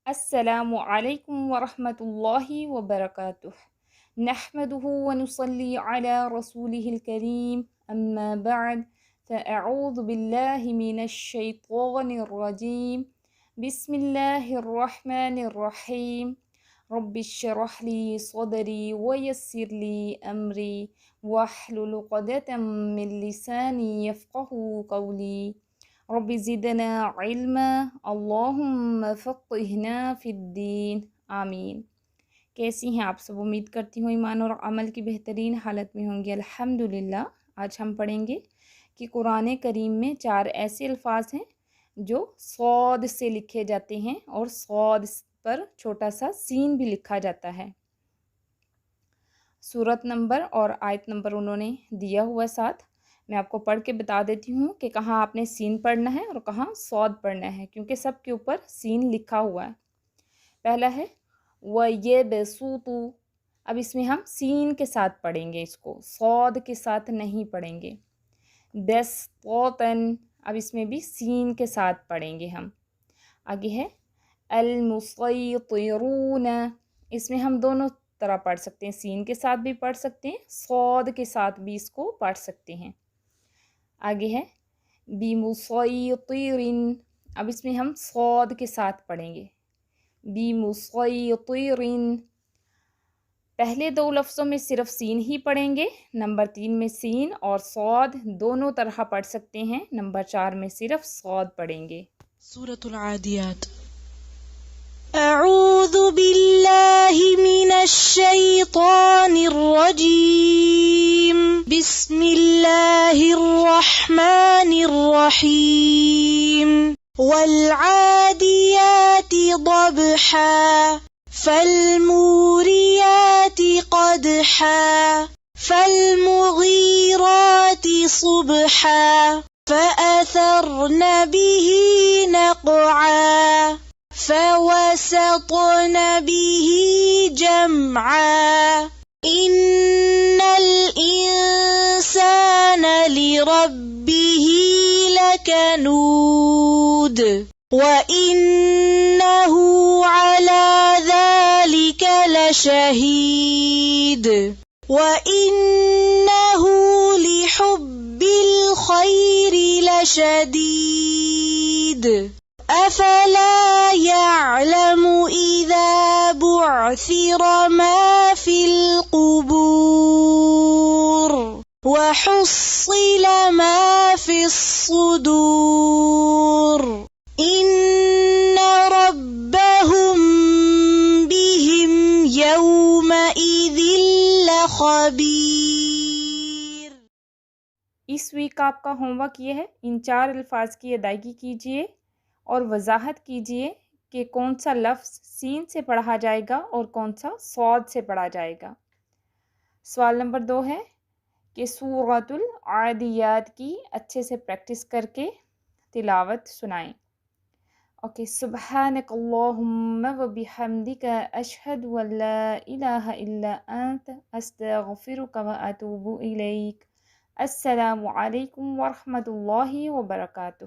السلام علیکم ورحمۃ اللہ وبرکاتہ نحمده ونصلي على رسوله الكريم اما بعد فاعوذ باللہ من الشیطان الرجیم بسم اللہ الرحمن الرحیم رب اشرح لي صدری ويسر لي امری واحلل عقدۃ من لسانی یفقهوا قولی رب زدنا علما اللہم فقہنا فی الدین آمین۔ کیسی ہیں آپ سب؟ امید کرتی ہوں ایمان اور عمل کی بہترین حالت میں ہوں گے الحمدللہ۔ آج ہم پڑھیں گے کہ قرآن کریم میں 4 ایسے الفاظ ہیں جو صاد سے لکھے جاتے ہیں اور صاد پر چھوٹا سا سین بھی لکھا جاتا ہے۔ سورت نمبر اور آیت نمبر انہوں نے دیا ہوا ساتھ، میں آپ کو پڑھ کے بتا دیتی ہوں کہ کہاں آپ نے سین پڑھنا ہے اور کہاں صاد پڑھنا ہے، کیونکہ سب کے اوپر سین لکھا ہوا ہے۔ پہلا ہے وَيَبْسُطُ، اب اس میں ہم سین کے ساتھ پڑھیں گے، اس کو صاد کے ساتھ نہیں پڑھیں گے۔ بِسْطَةً، اب اس میں بھی سین کے ساتھ پڑھیں گے ہم۔ آگے ہے الْمُسَيْطِرُونَ، اس میں ہم دونوں طرح پڑھ سکتے ہیں، سین کے ساتھ بھی پڑھ سکتے ہیں، صاد کے ساتھ بھی اس کو پڑھ سکتے ہیں۔ آگے ہے بِمُسَيْطِرٍ، اب اس میں ہم صاد کے ساتھ پڑھیں گے، بِمُسَيْطِرٍ۔ پہلے 2 لفظوں میں صرف سین ہی پڑھیں گے، نمبر 3 میں سین اور صاد دونوں طرح پڑھ سکتے ہیں، نمبر 4 میں صرف صاد پڑھیں گے۔ سورة العاديات أعوذ بالله من الشيطان الرجيم بسم الله الرحمن الرحيم والعاديات ضبحا فالموريات قدحا فالمغيرات صبحا فأثرن به نقعا فوسطن به جمعا إن الإنسان لربه لكنود وإنه على ذلك لشهيد وإنه لحب الخير لشديد أفلا يعلم إذا بعثر ما في القبور وحصل ما في الصدور إن ربهم بهم يومئذ لخبير۔ اس ویک آپ کا ہوم ورک یہ ہے، ان 4 الفاظ کی ادائیگی کیجئے اور وضاحت کیجئے کہ کون سا لفظ سین سے پڑھا جائے گا اور کون سا صاد سے پڑھا جائے گا۔ سوال نمبر 2 ہے کہ سورۃ العادیات کی اچھے سے پریکٹس کر کے تلاوت سنائیں۔ اوکے، سبحانک اللہم و بحمدک اشہد ان لا الہ الا انت استغفرک و اتوب الیک۔ السلام علیکم ورحمۃ اللہ وبرکاتہ۔